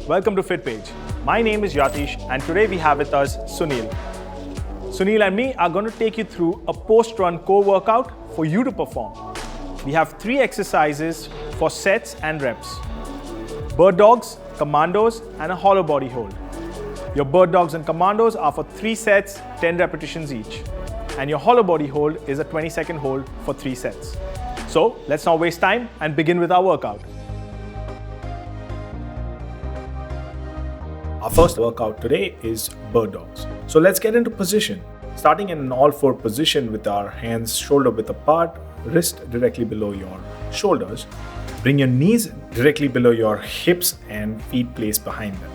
Welcome to Fitpage. My name is Yatish and today we have with us Sunil. Sunil and me are going to take you through a post-run core workout for you to perform. We have 3 exercises for sets and reps. Bird dogs, commandos and a hollow body hold. Your bird dogs and commandos are for 3 sets, 10 repetitions each. And your hollow body hold is a 20-second hold for 3 sets. So let's not waste time and begin with our workout. Our first workout today is bird dogs. So let's get into position. Starting in an all-4 position with our hands shoulder width apart, wrist directly below your shoulders. Bring your knees directly below your hips and feet placed behind them.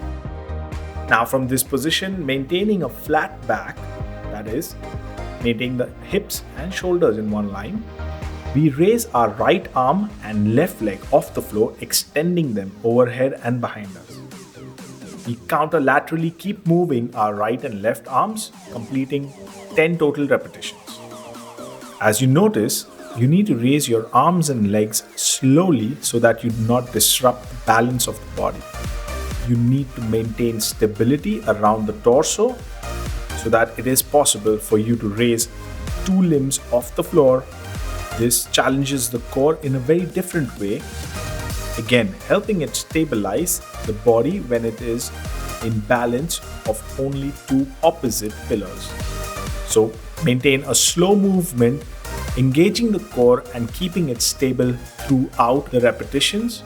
Now from this position, maintaining a flat back, that is, maintaining the hips and shoulders in one line, we raise our right arm and left leg off the floor, extending them overhead and behind us. We counterlaterally keep moving our right and left arms, completing 10 total repetitions. As you notice, you need to raise your arms and legs slowly so that you do not disrupt the balance of the body. You need to maintain stability around the torso so that it is possible for you to raise 2 limbs off the floor. This challenges the core in a very different way, again helping it stabilize the body when it is in balance of only 2 opposite pillars. So maintain a slow movement, engaging the core and keeping it stable throughout the repetitions.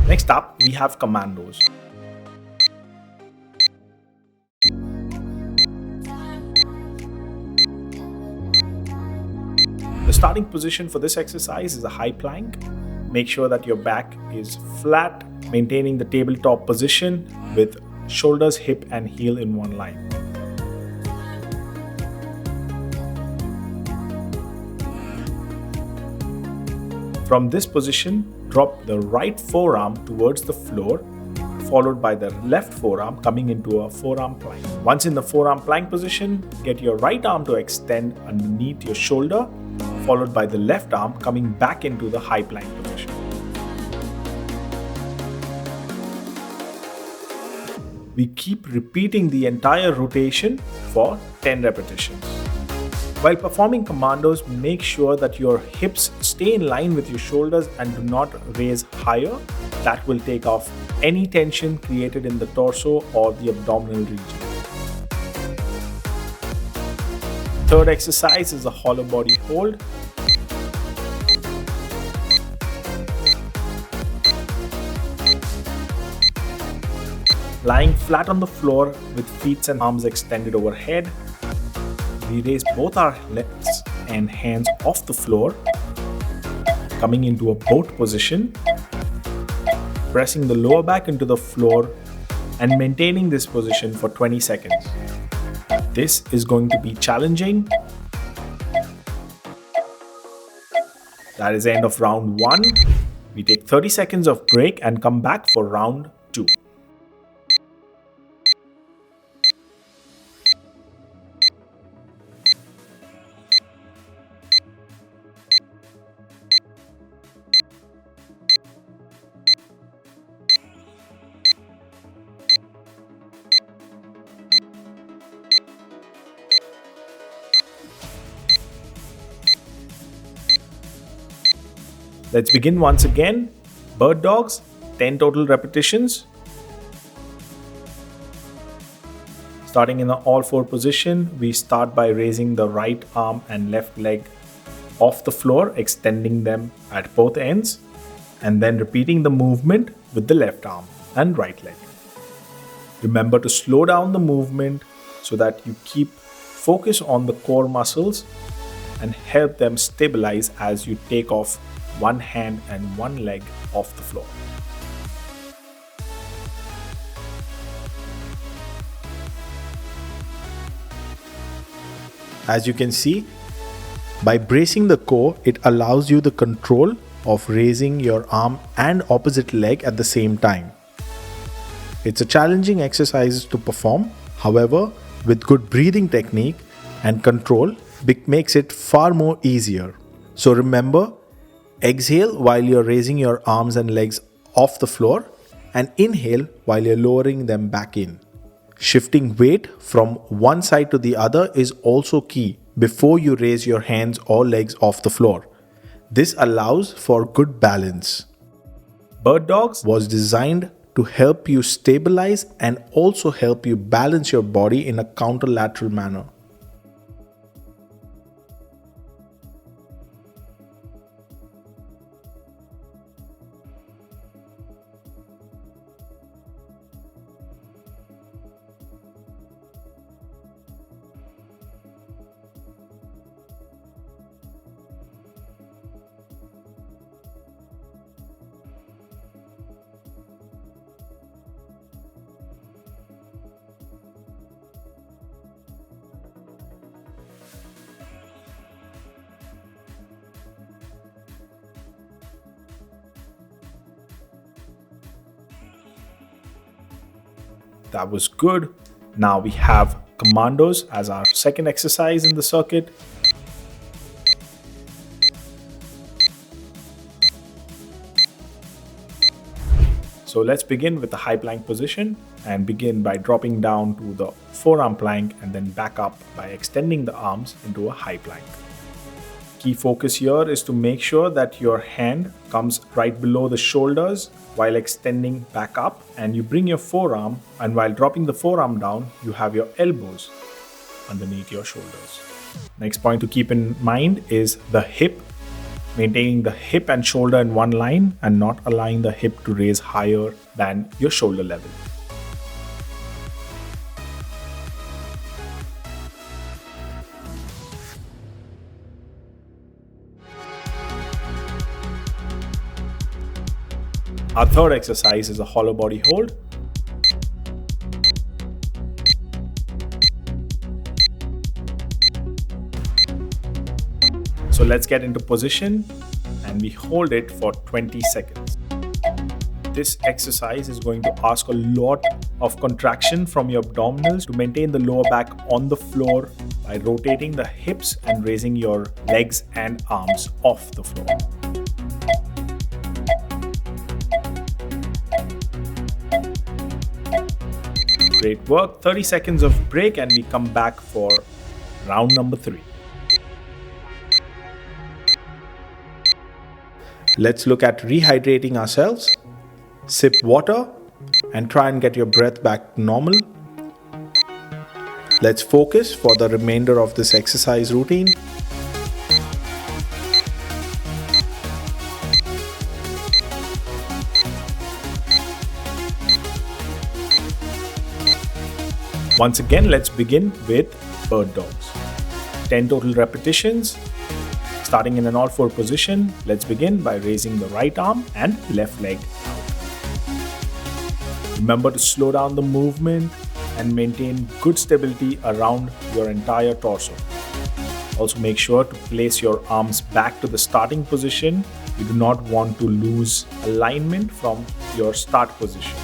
Next up, we have commandos. The starting position for this exercise is a high plank. Make sure that your back is flat, maintaining the tabletop position with shoulders, hip and heel in one line. From this position, drop the right forearm towards the floor, followed by the left forearm coming into a forearm plank. Once in the forearm plank position, get your right arm to extend underneath your shoulder, followed by the left arm coming back into the high plank position. We keep repeating the entire rotation for 10 repetitions. While performing commandos, make sure that your hips stay in line with your shoulders and do not raise higher. That will take off any tension created in the torso or the abdominal region. Third exercise is a hollow body hold. Lying flat on the floor with feet and arms extended overhead. We raise both our legs and hands off the floor, coming into a boat position, pressing the lower back into the floor and maintaining this position for 20 seconds. This is going to be challenging. That is the end of round 1. We take 30 seconds of break and come back for round 2. Let's begin once again. Bird dogs, 10 total repetitions. Starting in the all-4 position, we start by raising the right arm and left leg off the floor, extending them at both ends, and then repeating the movement with the left arm and right leg. Remember to slow down the movement so that you keep focus on the core muscles and help them stabilize as you take off one hand and one leg off the floor. As you can see, by bracing the core, it allows you the control of raising your arm and opposite leg at the same time. It's a challenging exercise to perform. However, with good breathing technique and control, it makes it far more easier. So remember, exhale while you're raising your arms and legs off the floor, and inhale while you're lowering them back in. Shifting weight from one side to the other is also key before you raise your hands or legs off the floor. This allows for good balance. Bird Dogs was designed to help you stabilize and also help you balance your body in a counterlateral manner. That was good. Now we have commandos as our second exercise in the circuit. So let's begin with the high plank position and begin by dropping down to the forearm plank and then back up by extending the arms into a high plank. Key focus here is to make sure that your hand comes right below the shoulders while extending back up, and you bring your forearm, and while dropping the forearm down, you have your elbows underneath your shoulders. Next point to keep in mind is the hip, maintaining the hip and shoulder in one line and not allowing the hip to raise higher than your shoulder level. Our third exercise is a hollow body hold. So let's get into position and we hold it for 20 seconds. This exercise is going to ask a lot of contraction from your abdominals to maintain the lower back on the floor by rotating the hips and raising your legs and arms off the floor. Great work. 30 seconds of break and we come back for round number 3. Let's look at rehydrating ourselves. Sip water and try and get your breath back normal. Let's focus for the remainder of this exercise routine. Once again, let's begin with bird dogs. 10 total repetitions. Starting in an all four position, let's begin by raising the right arm and left leg out. Remember to slow down the movement and maintain good stability around your entire torso. Also make sure to place your arms back to the starting position. You do not want to lose alignment from your start position.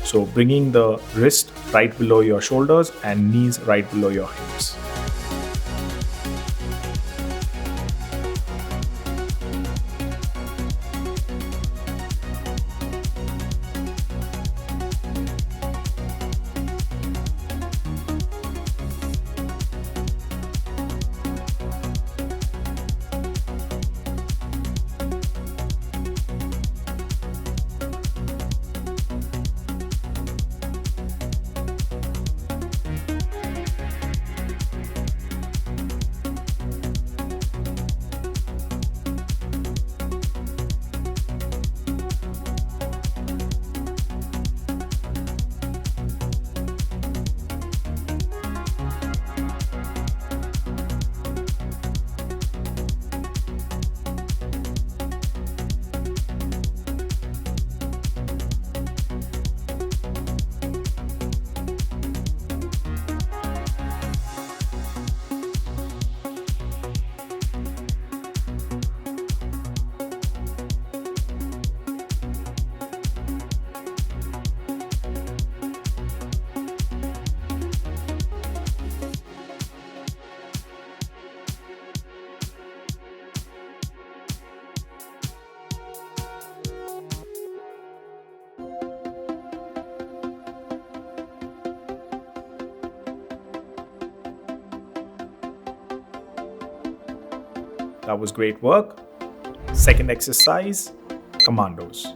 So bringing the wrist right below your shoulders and knees right below your hips. That was great work. Second exercise, commandos.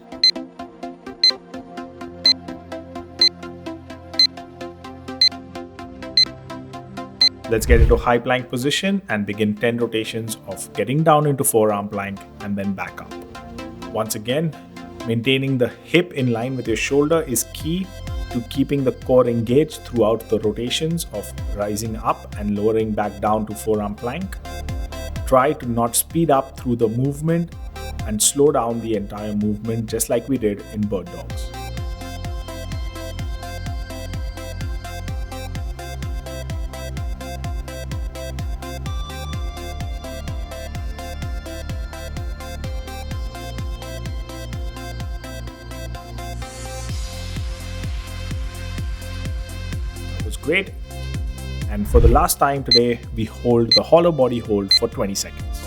Let's get into high plank position and begin 10 rotations of getting down into forearm plank and then back up. Once again, maintaining the hip in line with your shoulder is key to keeping the core engaged throughout the rotations of rising up and lowering back down to forearm plank. Try to not speed up through the movement and slow down the entire movement just like we did in bird dogs. Great. And for the last time today, we hold the hollow body hold for 20 seconds.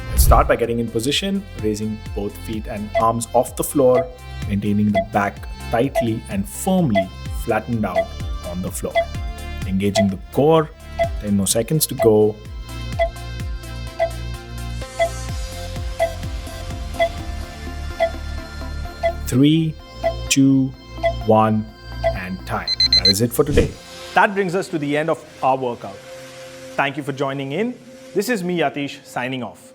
Let's start by getting in position, raising both feet and arms off the floor, maintaining the back tightly and firmly flattened out on the floor. Engaging the core, 10 more seconds to go. 3, 2, 1, and time. That is it for today. That brings us to the end of our workout. Thank you for joining in. This is me, Yatish, signing off.